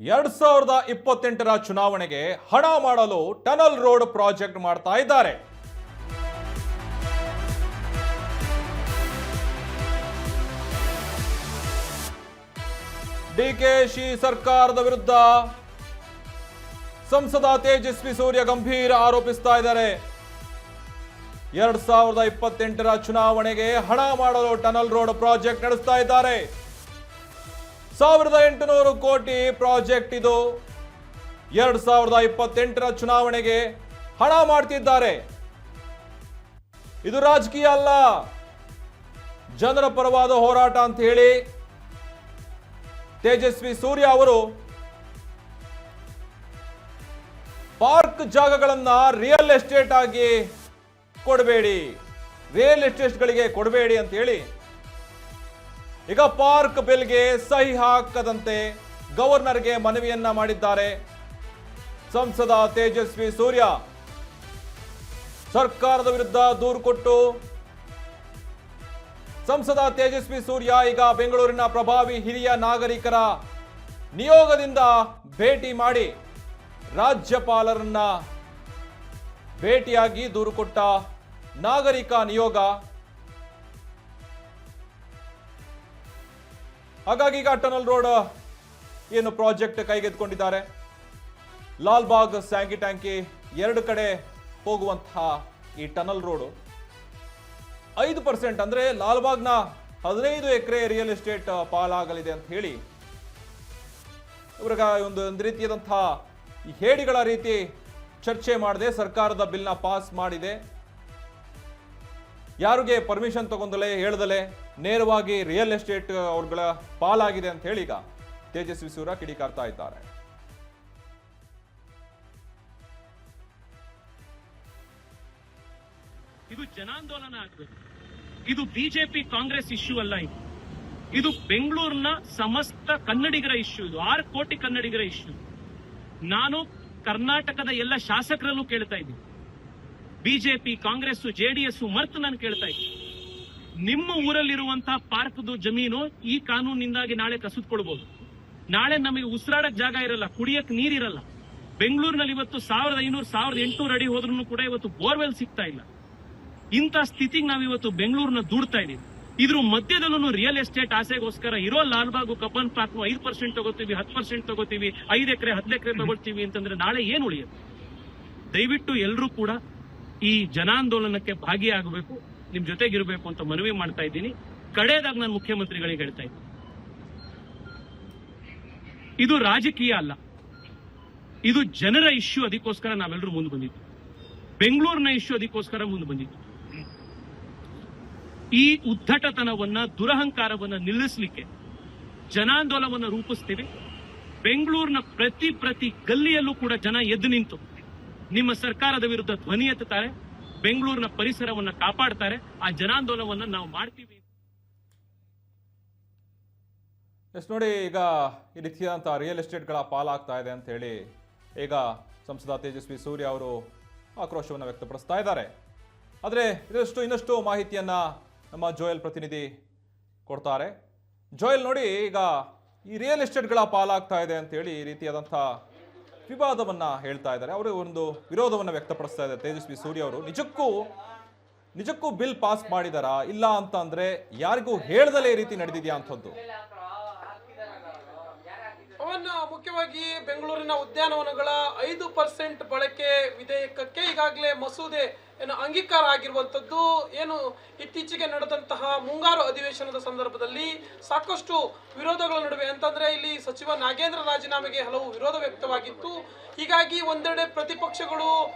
2028ರ ಚುನಾವಣೆಗೆ ಹಣ ಮಾಡಲು ಟನಲ್ ರೋಡ್ ಪ್ರಾಜೆಕ್ಟ್ ಮಾಡ್ತಾ ಇದ್ದಾರೆ. ಡಿಕೆಶಿ ಸರ್ಕಾರದ ವಿರುದ್ಧ ಸಂಸದ ತೇಜಸ್ವಿ ಸೂರ್ಯ ಗಂಭೀರ ಆರೋಪಿಸ್ತಾ ಇದ್ದಾರೆ. 2028ರ ಚುನಾವಣೆಗೆ ಹಣ ಮಾಡಲು ಟನಲ್ ರೋಡ್ ಪ್ರಾಜೆಕ್ಟ್ ನಡೆಸ್ತಾ ಇದ್ದಾರೆ. 1800 ಕೋಟಿ ಪ್ರಾಜೆಕ್ಟ್ ಇದು. 2028ರ ಚುನಾವಣೆಗೆ ಹಣ ಮಾಡ್ತಿದ್ದಾರೆ. ಇದು ರಾಜಕೀಯ ಅಲ್ಲ, ಜನರ ಪರವಾದ ಹೋರಾಟ ಅಂತ ಹೇಳಿ ತೇಜಸ್ವಿ ಸೂರ್ಯ ಅವರು ಪಾರ್ಕ್ ಜಾಗಗಳನ್ನ ರಿಯಲ್ ಎಸ್ಟೇಟ್ ಆಗಿ ಕೊಡಬೇಡಿ, ರಿಯಲ್ ಎಸ್ಟೇಟ್ಗಳಿಗೆ ಕೊಡಬೇಡಿ ಅಂತ ಹೇಳಿ ಈಗ ಪಾರ್ಕ್ ಬಿಲ್ಗೆ ಸಹಿ ಹಾಕದಂತೆ ಗವರ್ನರ್ಗೆ ಮನವಿಯನ್ನ ಮಾಡಿದ್ದಾರೆ. ಸಂಸದ ತೇಜಸ್ವಿ ಸೂರ್ಯ ಸರ್ಕಾರದ ವಿರುದ್ಧ ದೂರು ಕೊಟ್ಟು ಸಂಸದ ತೇಜಸ್ವಿ ಸೂರ್ಯ ಈಗ ಬೆಂಗಳೂರಿನ ಪ್ರಭಾವಿ ಹಿರಿಯ ನಾಗರಿಕರ ನಿಯೋಗದಿಂದ ಭೇಟಿ ಮಾಡಿ ರಾಜ್ಯಪಾಲರನ್ನ ಭೇಟಿಯಾಗಿ ದೂರು ಕೊಟ್ಟ ನಾಗರಿಕ ನಿಯೋಗ. ಹಾಗಾಗಿ ಈಗ ಟನಲ್ ರೋಡ್ ಏನು ಪ್ರಾಜೆಕ್ಟ್ ಕೈಗೆತ್ತಿಕೊಂಡಿದ್ದಾರೆ. ಲಾಲ್ಬಾಗ್ ಸ್ಯಾಂಕಿ ಟ್ಯಾಂಕಿ ಎರಡು ಕಡೆ ಹೋಗುವಂತಹ ಈ ಟನಲ್ ರೋಡು 5% ಅಂದ್ರೆ ಲಾಲ್ಬಾಗ್ನ 15 ಎಕರೆ ರಿಯಲ್ ಎಸ್ಟೇಟ್ ಪಾಲಾಗಲಿದೆ ಅಂತ ಹೇಳಿ ಇವ್ರಿಗೆ ಒಂದು ರೀತಿಯಾದಂತಹ ಈ ಹೇಡಿಗಳ ರೀತಿ ಚರ್ಚೆ ಮಾಡದೆ ಸರ್ಕಾರದ ಬಿಲ್ನ ಪಾಸ್ ಮಾಡಿದೆ. ಯಾರಿಗೆ ಪರ್ಮಿಷನ್ ತಗೊಂಡಲೆ ಹೇಳ್ದಲೆ ನೇರವಾಗಿ ರಿಯಲ್ ಎಸ್ಟೇಟ್ ಅವ್ರಗಳ ಪಾಲಾಗಿದೆ ಅಂತ ಹೇಳಿ ಈಗ ತೇಜಸ್ವಿ ಸೂರ್ಯ ಕಿಡಿಕಾರ್ತಾ ಇದ್ದಾರೆ. ಇದು ಜನಾಂದೋಲನ ಆಗಬೇಕು. ಇದು ಬಿಜೆಪಿ ಕಾಂಗ್ರೆಸ್ ಇಶ್ಯೂ ಅಲ್ಲ. ಇದು ಬೆಂಗಳೂರಿನ ಸಮಸ್ತ ಕನ್ನಡಿಗರ ಇಶ್ಯೂ. ಇದು 6 ಕೋಟಿ ಕನ್ನಡಿಗರ ಇಶ್ಯೂ. ನಾನು ಕರ್ನಾಟಕದ ಎಲ್ಲ ಶಾಸಕರಲ್ಲೂ ಕೇಳ್ತಾ ಇದ್ದೀನಿ, ಬಿಜೆಪಿ ಕಾಂಗ್ರೆಸ್ ಜೆಡಿಎಸ್ ಮರ್ತು ನಾನು ಕೇಳ್ತಾ ಇದ್ದೀನಿ, ನಿಮ್ಮ ಊರಲ್ಲಿರುವಂತಹ ಪಾರ್ಕ್ದು ಜಮೀನು ಈ ಕಾನೂನಿನಿಂದಾಗಿ ನಾಳೆ ಕಸಿದುಕೊಳ್ಬಹುದು. ನಾಳೆ ನಮಗೆ ಉಸಿರಾಡಕ್ ಜಾಗ ಇರಲ್ಲ, ಕುಡಿಯಕ್ ನೀರಿರಲ್ಲ. ಬೆಂಗಳೂರಿನಲ್ಲಿ ಇವತ್ತು 1500 1800 ಅಡಿ ಹೋದ್ರೂ ಕೂಡ ಇವತ್ತು ಬೋರ್ವೆಲ್ ಸಿಗ್ತಾ ಇಲ್ಲ. ಇಂಥ ಸ್ಥಿತಿಗೆ ನಾವಿವತ್ತು ಬೆಂಗಳೂರನ್ನ ದೂಡ್ತಾ ಇದೀವಿ. ಇದ್ರ ಮಧ್ಯದಲ್ಲೂ ರಿಯಲ್ ಎಸ್ಟೇಟ್ ಆಸೆಗೋಸ್ಕರ ಇರೋ ಲಾಲ್ಬಾಗು ಕಬ್ಬನ್ ಪಾರ್ಕ್ 5% ತಗೋತೀವಿ, 10% ತಗೋತೀವಿ, 5 ಎಕರೆ 10 ಎಕರೆ ತಗೊಳ್ತೀವಿ ಅಂತಂದ್ರೆ ನಾಳೆ ಏನು ಉಳಿಯುತ್ತೆ? ದಯವಿಟ್ಟು ಎಲ್ಲರೂ ಕೂಡ ಈ ಜನಾಂದೋಲನಕ್ಕೆ ಭಾಗಿಯಾಗಬೇಕು, ನಿಮ್ ಜೊತೆಗಿರಬೇಕು ಅಂತ ಮನವಿ ಮಾಡ್ತಾ ಇದ್ದೀನಿ. ಕಡೆಯದಾಗ ನಾನು ಮುಖ್ಯಮಂತ್ರಿಗಳಿಗೆ ಹೇಳ್ತಾ ಇದ್ದೀನಿ, ಇದು ರಾಜಕೀಯ ಅಲ್ಲ, ಇದು ಜನರ ಇಶ್ಯೂ. ಅದಕ್ಕೋಸ್ಕರ ನಾವೆಲ್ಲರೂ ಮುಂದೆ ಬಂದಿದ್ವಿ. ಬೆಂಗಳೂರಿನ ಇಶ್ಯೂ ಅದಕ್ಕೋಸ್ಕರ ಮುಂದೆ ಬಂದಿದ್ವಿ. ಈ ಉದ್ದಟತನವನ್ನ, ದುರಹಂಕಾರವನ್ನ ನಿಲ್ಲಿಸಲಿಕ್ಕೆ ಜನಾಂದೋಲನವನ್ನು ರೂಪಿಸ್ತೀವಿ. ಬೆಂಗಳೂರಿನ ಪ್ರತಿ ಗಲ್ಲಿಯಲ್ಲೂ ಕೂಡ ಜನ ಎದ್ದು ನಿಂತು ನಿಮ್ಮ ಸರ್ಕಾರದ ವಿರುದ್ಧ ಧ್ವನಿ ಎತ್ತುತ್ತಾರೆ, ಬೆಂಗಳೂರಿನ ಪರಿಸರವನ್ನ ಕಾಪಾಡ್ತಾರೆ. ಆ ಜನಾಂದೋಲನವನ್ನ ನಾವು ಮಾಡ್ತೀವಿ. ಎಸ್ ನೋಡಿ, ಈಗ ಈ ರೀತಿಯಾದಂತಹ ರಿಯಲ್ ಎಸ್ಟೇಟ್ಗಳ ಪಾಲಾಗ್ತಾ ಇದೆ ಅಂತ ಹೇಳಿ ಈಗ ಸಂಸದ ತೇಜಸ್ವಿ ಸೂರ್ಯ ಅವರು ಆಕ್ರೋಶವನ್ನು ವ್ಯಕ್ತಪಡಿಸ್ತಾ ಇದ್ದಾರೆ. ಆದರೆ ಇನ್ನಷ್ಟು ಮಾಹಿತಿಯನ್ನ ನಮ್ಮ ಜೋಯಲ್ ಪ್ರತಿನಿಧಿ ಕೊಡ್ತಾರೆ. ಜೋಯಲ್, ನೋಡಿ, ಈಗ ಈ ರಿಯಲ್ ಎಸ್ಟೇಟ್ಗಳ ಪಾಲಾಗ್ತಾ ಇದೆ ಅಂತ ಹೇಳಿ ಈ ರೀತಿಯಾದಂಥ ವಿವಾದವನ್ನ ಹೇಳ್ತಾ ಇದ್ದಾರೆ. ಅವರು ಒಂದು ವಿರೋಧವನ್ನು ವ್ಯಕ್ತಪಡಿಸ್ತಾ ಇದ್ದಾರೆ ತೇಜಸ್ವಿ ಸೂರ್ಯ ಅವರು. ನಿಜಕ್ಕೂ ಬಿಲ್ ಪಾಸ್ ಮಾಡಿದಾರಾ, ಇಲ್ಲ ಅಂತ ಅಂದ್ರೆ ಯಾರಿಗೂ ಹೇಳ್ದಲೇ ಈ ರೀತಿ ನಡೆದಿದ್ಯಾ ಅಂಥದ್ದು? ಮುಖ್ಯವಾಗಿ ಬೆಂಗಳೂರಿನ ಉದ್ಯಾನವನಗಳ 5% ಬಳಕೆ ವಿಧೇಯಕಕ್ಕೆ ಈಗಾಗಲೇ ಮಸೂದೆ ಅಂಗೀಕಾರ ಆಗಿರುವಂತದ್ದು. ಏನು ಇತ್ತೀಚೆಗೆ ನಡೆದಂತಹ ಮುಂಗಾರು ಅಧಿವೇಶನದ ಸಂದರ್ಭದಲ್ಲಿ ಸಾಕಷ್ಟು ವಿರೋಧಗಳ ನಡುವೆ, ಅಂತಂದ್ರೆ ಇಲ್ಲಿ ಸಚಿವ ನಾಗೇಂದ್ರ ರಾಜೀನಾಮೆಗೆ ಹಲವು ವಿರೋಧ ವ್ಯಕ್ತವಾಗಿತ್ತು. ಹೀಗಾಗಿ ಒಂದೆಡೆ ಪ್ರತಿಪಕ್ಷಗಳು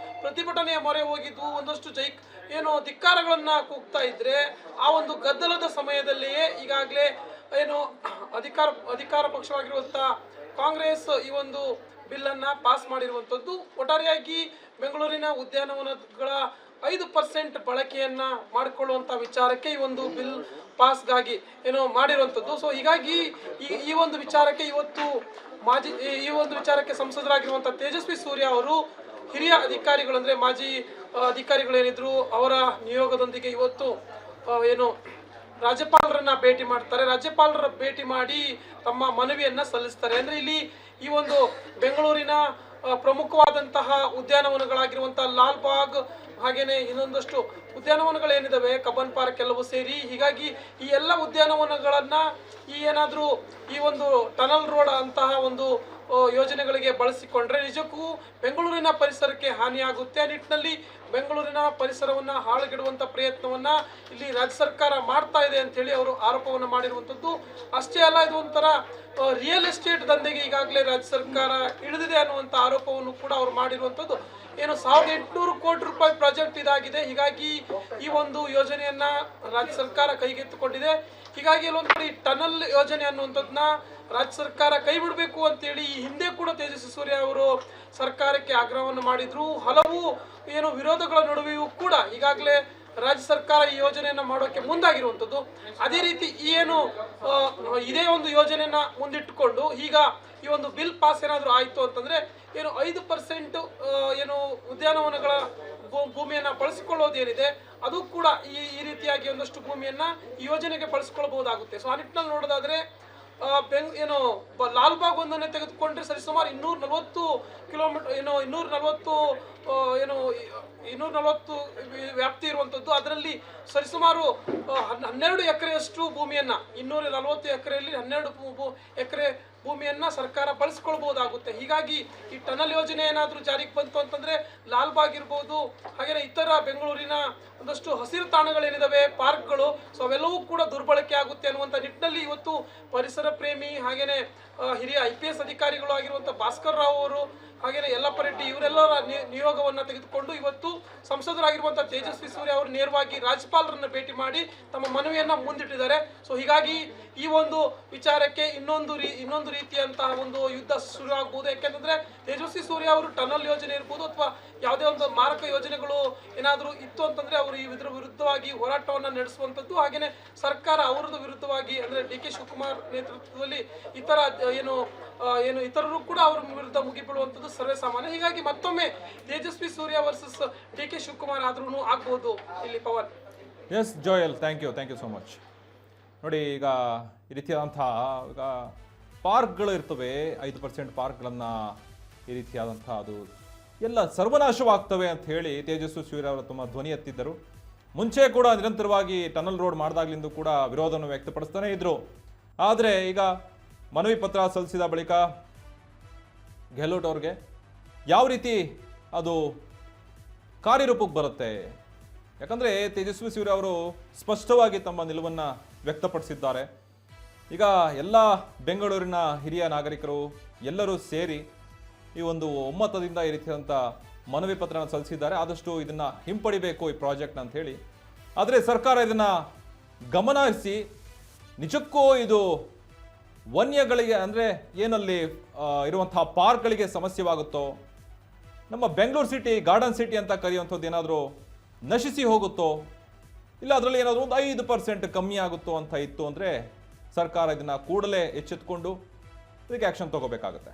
ಪ್ರತಿಭಟನೆಯ ಮೊರೆ ಹೋಗಿದ್ದು, ಒಂದಷ್ಟು ಧಿಕ್ಕಾರಗಳನ್ನ ಕೂಗ್ತಾ ಇದ್ರೆ, ಆ ಒಂದು ಗದ್ದಲದ ಸಮಯದಲ್ಲಿಯೇ ಈಗಾಗಲೇ ಏನು ಅಧಿಕಾರ ಪಕ್ಷವಾಗಿರುವಂತಹ ಕಾಂಗ್ರೆಸ್ ಈ ಒಂದು ಬಿಲ್ ಅನ್ನ ಪಾಸ್ ಮಾಡಿರುವಂತದ್ದು. ಒಟ್ಟಾರೆಯಾಗಿ ಬೆಂಗಳೂರಿನ ಉದ್ಯಾನವನಗಳ 5% ಬಳಕೆಯನ್ನ ಮಾಡಿಕೊಳ್ಳುವಂತ ವಿಚಾರಕ್ಕೆ ಈ ಒಂದು ಬಿಲ್ ಪಾಸ್ಗಾಗಿ ಮಾಡಿರುವಂತದ್ದು. ಸೊ ಹೀಗಾಗಿ ಈ ಒಂದು ವಿಚಾರಕ್ಕೆ ಈ ಒಂದು ವಿಚಾರಕ್ಕೆ ಸಂಸದರಾಗಿರುವಂತಹ ತೇಜಸ್ವಿ ಸೂರ್ಯ ಅವರು ಹಿರಿಯ ಅಧಿಕಾರಿಗಳು, ಅಂದ್ರೆ ಮಾಜಿ ಅಧಿಕಾರಿಗಳೇನಿದ್ರು ಅವರ ನಿಯೋಗದೊಂದಿಗೆ ಇವತ್ತು ರಾಜ್ಯಪಾಲರನ್ನ ಭೇಟಿ ಮಾಡ್ತಾರೆ. ರಾಜ್ಯಪಾಲರ ಭೇಟಿ ಮಾಡಿ ತಮ್ಮ ಮನವಿಯನ್ನ ಸಲ್ಲಿಸ್ತಾರೆ. ಅಂದ್ರೆ ಇಲ್ಲಿ ಈ ಒಂದು ಬೆಂಗಳೂರಿನ ಪ್ರಮುಖವಾದಂತಹ ಉದ್ಯಾನವನಗಳಾಗಿರುವಂತಹ ಲಾಲ್ಬಾಗ್ ಹಾಗೇನೆ ಇನ್ನೊಂದಷ್ಟು ಉದ್ಯಾನವನಗಳೇನಿದಾವೆ, ಕಬ್ಬನ್ ಪಾರ್ಕ್ ಎಲ್ಲವೂ ಸೇರಿ, ಹೀಗಾಗಿ ಈ ಎಲ್ಲ ಉದ್ಯಾನವನಗಳನ್ನ ಏನಾದರೂ ಈ ಒಂದು ಟನಲ್ ರೋಡ್ ಅಂತಹ ಒಂದು ಯೋಜನೆಗಳಿಗೆ ಬಳಸಿಕೊಂಡ್ರೆ ನಿಜಕ್ಕೂ ಬೆಂಗಳೂರಿನ ಪರಿಸರಕ್ಕೆ ಹಾನಿಯಾಗುತ್ತೆ. ಆ ನಿಟ್ಟಿನಲ್ಲಿ ಬೆಂಗಳೂರಿನ ಪರಿಸರವನ್ನ ಹಾಳುಗೆಡುವಂತ ಪ್ರಯತ್ನವನ್ನ ಇಲ್ಲಿ ರಾಜ್ಯ ಸರ್ಕಾರ ಮಾಡ್ತಾ ಇದೆ ಅಂತ ಹೇಳಿ ಅವರು ಆರೋಪವನ್ನು ಮಾಡಿರುವಂತದ್ದು. ಅಷ್ಟೇ ಅಲ್ಲ, ಇದು ಒಂಥರ ರಿಯಲ್ ಎಸ್ಟೇಟ್ ದಂಧೆಗೆ ಈಗಾಗಲೇ ರಾಜ್ಯ ಸರ್ಕಾರ ಇಳಿದಿದೆ ಅನ್ನುವಂಥ ಆರೋಪವನ್ನು ಕೂಡ ಅವರು ಮಾಡಿರುವಂಥದ್ದು. ಏನು 1800 ಕೋಟಿ ರೂಪಾಯಿ ಪ್ರಾಜೆಕ್ಟ್ ಇದಾಗಿದೆ. ಹೀಗಾಗಿ ಈ ಒಂದು ಯೋಜನೆಯನ್ನ ರಾಜ್ಯ ಸರ್ಕಾರ ಕೈಗೆತ್ತಿಕೊಂಡಿದೆ. ಹೀಗಾಗಿ ಎಲ್ಲೊಂದು ಕಡೆ ಟನಲ್ ಯೋಜನೆ ಅನ್ನುವಂಥದ್ದನ್ನ ರಾಜ್ಯ ಸರ್ಕಾರ ಕೈ ಬಿಡಬೇಕು ಅಂತೇಳಿ ಈ ಹಿಂದೆ ಕೂಡ ತೇಜಸ್ವಿ ಸೂರ್ಯ ಅವರು ಸರ್ಕಾರಕ್ಕೆ ಆಗ್ರಹವನ್ನು ಮಾಡಿದ್ರು. ಹಲವು ಏನು ವಿರೋಧಗಳ ನಡುವೆಯೂ ಕೂಡ ಈಗಾಗಲೇ ರಾಜ್ಯ ಸರ್ಕಾರ ಈ ಯೋಜನೆಯನ್ನ ಮಾಡೋಕೆ ಮುಂದಾಗಿರುವಂಥದ್ದು. ಅದೇ ರೀತಿ ಏನು ಇದೇ ಒಂದು ಯೋಜನೆಯನ್ನ ಮುಂದಿಟ್ಟುಕೊಂಡು ಈಗ ಈ ಒಂದು ಬಿಲ್ ಪಾಸ್ ಏನಾದರೂ ಆಯಿತು ಅಂತಂದ್ರೆ ಏನು 5% ಏನು ಉದ್ಯಾನವನಗಳ ಭೂಮಿಯನ್ನ ಬಳಸಿಕೊಳ್ಳೋದೇನಿದೆ ಅದು ಕೂಡ ಈ ರೀತಿಯಾಗಿ ಒಂದಷ್ಟು ಭೂಮಿಯನ್ನ ಈ ಯೋಜನೆಗೆ ಬಳಸಿಕೊಳ್ಳಬಹುದಾಗುತ್ತೆ. ಸೊ ಆ ನಿಟ್ಟಿನಲ್ಲಿ ನೋಡೋದಾದ್ರೆ ಏನು ಲಾಲ್ಬಾಗ್ ಒಂದನ್ನೇ ತೆಗೆದುಕೊಂಡ್ರೆ ಸರಿಸುಮಾರು 240 ಕಿಲೋಮೀಟರ್ ಏನು 240 ವ್ಯಾಪ್ತಿ ಇರುವಂಥದ್ದು. ಅದರಲ್ಲಿ ಸರಿಸುಮಾರು 12 ಎಕರೆಯಷ್ಟು ಭೂಮಿಯನ್ನ 240 ಎಕರೆಯಲ್ಲಿ 12 ಎಕರೆ ಭೂಮಿಯನ್ನ ಸರ್ಕಾರ ಬಳಸಿಕೊಳ್ಬಹುದಾಗುತ್ತೆ. ಹೀಗಾಗಿ ಈ ಟನಲ್ ಯೋಜನೆ ಏನಾದರೂ ಜಾರಿಗೆ ಬಂತು ಅಂತಂದ್ರೆ ಲಾಲ್ಬಾಗ್ ಇರ್ಬೋದು, ಹಾಗೇನೆ ಇತರ ಬೆಂಗಳೂರಿನ ಒಂದಷ್ಟು ಹಸಿರು ತಾಣಗಳೇನಿದಾವೆ, ಪಾರ್ಕ್ಗಳು, ಸೊ ಅವೆಲ್ಲವೂ ಕೂಡ ದುರ್ಬಳಕೆ ಆಗುತ್ತೆ ಅನ್ನುವಂಥ ನಿಟ್ಟಿನಲ್ಲಿ ಇವತ್ತು ಪರಿಸರ ಪ್ರೇಮಿ ಹಾಗೇನೆ ಹಿರಿಯ IPS ಅಧಿಕಾರಿಗಳು ಆಗಿರುವಂಥ ಭಾಸ್ಕರ್ ರಾವ್ ಅವರು ಹಾಗೇನೆ ಯಲ್ಲಪ್ಪ ರೆಡ್ಡಿ ಇವರೆಲ್ಲರ ನಿಯೋಗವನ್ನ ತೆಗೆದುಕೊಂಡು ಇವತ್ತು ಸಂಸದರಾಗಿರುವಂಥ ತೇಜಸ್ವಿ ಸೂರ್ಯ ಅವರು ನೇರವಾಗಿ ರಾಜ್ಯಪಾಲರನ್ನ ಭೇಟಿ ಮಾಡಿ ತಮ್ಮ ಮನವಿಯನ್ನ ಮುಂದಿಟ್ಟಿದ್ದಾರೆ. ಸೊ ಹೀಗಾಗಿ ಈ ಒಂದು ವಿಚಾರಕ್ಕೆ ಇನ್ನೊಂದು ರೀತಿಯಂತಹ ಒಂದು ಯುದ್ಧ ಶುರು ಆಗಬಹುದು. ಯಾಕೆಂತಂದ್ರೆ ತೇಜಸ್ವಿ ಸೂರ್ಯ ಅವರು ಟನಲ್ ಯೋಜನೆ ಇರ್ಬೋದು ಅಥವಾ ಯಾವುದೇ ಒಂದು ಮಾರಕ ಯೋಜನೆಗಳು ಏನಾದರೂ ಇತ್ತು ಅಂತಂದ್ರೆ ಅವರು ಇದರ ವಿರುದ್ಧವಾಗಿ ಹೋರಾಟವನ್ನ ನಡೆಸುವಂಥದ್ದು, ಹಾಗೇನೆ ಸರ್ಕಾರ ಅವರದ್ದು ವಿರುದ್ಧವಾಗಿ ಅಂದ್ರೆ DK ಶಿವಕುಮಾರ್ ನೇತೃತ್ವದಲ್ಲಿ ಇತರರು ಕೂಡ ಅವರ ವಿರುದ್ಧ ಮುಗಿಬೀಳುವಂಥದ್ದು ಸರ್ವೇ ಸಾಮಾನ್ಯ. ಹೀಗಾಗಿ ಮತ್ತೊಮ್ಮೆ ತೇಜಸ್ವಿ ಸೂರ್ಯ ವರ್ಸಸ್ DK ಶಿವಕುಮಾರ್ ಆದ್ರೂ ಆಗ್ಬಹುದು ಇಲ್ಲಿ. Pavan. Yes Joel, thank you so much. ನೋಡಿ, ಈಗ ಈ ರೀತಿಯಾದಂತಹ ಈಗ ಪಾರ್ಕ್ಗಳು ಇರ್ತವೆ, 5% ಪಾರ್ಕ್ಗಳನ್ನು ಈ ರೀತಿಯಾದಂಥ ಅದು ಎಲ್ಲ ಸರ್ವನಾಶವಾಗ್ತವೆ ಅಂತ ಹೇಳಿ ತೇಜಸ್ವಿ ಸೂರ್ಯ ಅವರು ತುಂಬ ಧ್ವನಿ ಎತ್ತಿದ್ದರು. ಮುಂಚೆ ಕೂಡ ನಿರಂತರವಾಗಿ ಟನಲ್ ರೋಡ್ ಮಾಡಿದಾಗ್ಲಿಂದ ಕೂಡ ವಿರೋಧವನ್ನು ವ್ಯಕ್ತಪಡಿಸ್ತಾನೆ ಇದ್ರು. ಆದರೆ ಈಗ ಮನವಿ ಪತ್ರ ಸಲ್ಲಿಸಿದ ಬಳಿಕ ಗೆಹ್ಲೋಟ್ ಅವ್ರಿಗೆ ಯಾವ ರೀತಿ ಅದು ಕಾರ್ಯರೂಪಕ್ಕೆ ಬರುತ್ತೆ? ಯಾಕಂದರೆ ತೇಜಸ್ವಿ ಸೂರ್ಯ ಅವರು ಸ್ಪಷ್ಟವಾಗಿ ತಮ್ಮ ನಿಲುವನ್ನು ವ್ಯಕ್ತಪಡಿಸಿದ್ದಾರೆ. ಈಗ ಎಲ್ಲ ಬೆಂಗಳೂರಿನ ಹಿರಿಯ ನಾಗರಿಕರು ಎಲ್ಲರೂ ಸೇರಿ ಈ ಒಂದು ಒಮ್ಮತದಿಂದ ಈ ರೀತಿಯಾದಂಥ ಮನವಿ ಪತ್ರನ ಸಲ್ಲಿಸಿದ್ದಾರೆ. ಆದಷ್ಟು ಇದನ್ನು ಹಿಂಪಡಿಬೇಕು ಈ ಪ್ರಾಜೆಕ್ಟ್ನ ಅಂತ ಹೇಳಿ. ಆದರೆ ಸರ್ಕಾರ ಇದನ್ನು ಗಮನಿಸಿ ನಿಜಕ್ಕೂ ಇದು ವನ್ಯಗಳಿಗೆ ಅಂದರೆ ಏನಲ್ಲಿ ಇರುವಂತಹ ಪಾರ್ಕ್ಗಳಿಗೆ ಸಮಸ್ಯೆವಾಗುತ್ತೋ, ನಮ್ಮ ಬೆಂಗಳೂರು ಸಿಟಿ ಗಾರ್ಡನ್ ಸಿಟಿ ಅಂತ ಕರೆಯುವಂಥದ್ದು ಏನಾದರೂ ನಶಿಸಿ ಹೋಗುತ್ತೋ, ಇಲ್ಲ ಅದರಲ್ಲಿ ಏನಾದರೂ ಒಂದು 5% ಕಮ್ಮಿ ಆಗುತ್ತೋ ಅಂತ ಇತ್ತು ಅಂದರೆ ಸರ್ಕಾರ ಇದನ್ನು ಕೂಡಲೇ ಎಚ್ಚೆತ್ತುಕೊಂಡು ಇದಕ್ಕೆ ಆ್ಯಕ್ಷನ್ ತಗೋಬೇಕಾಗುತ್ತೆ.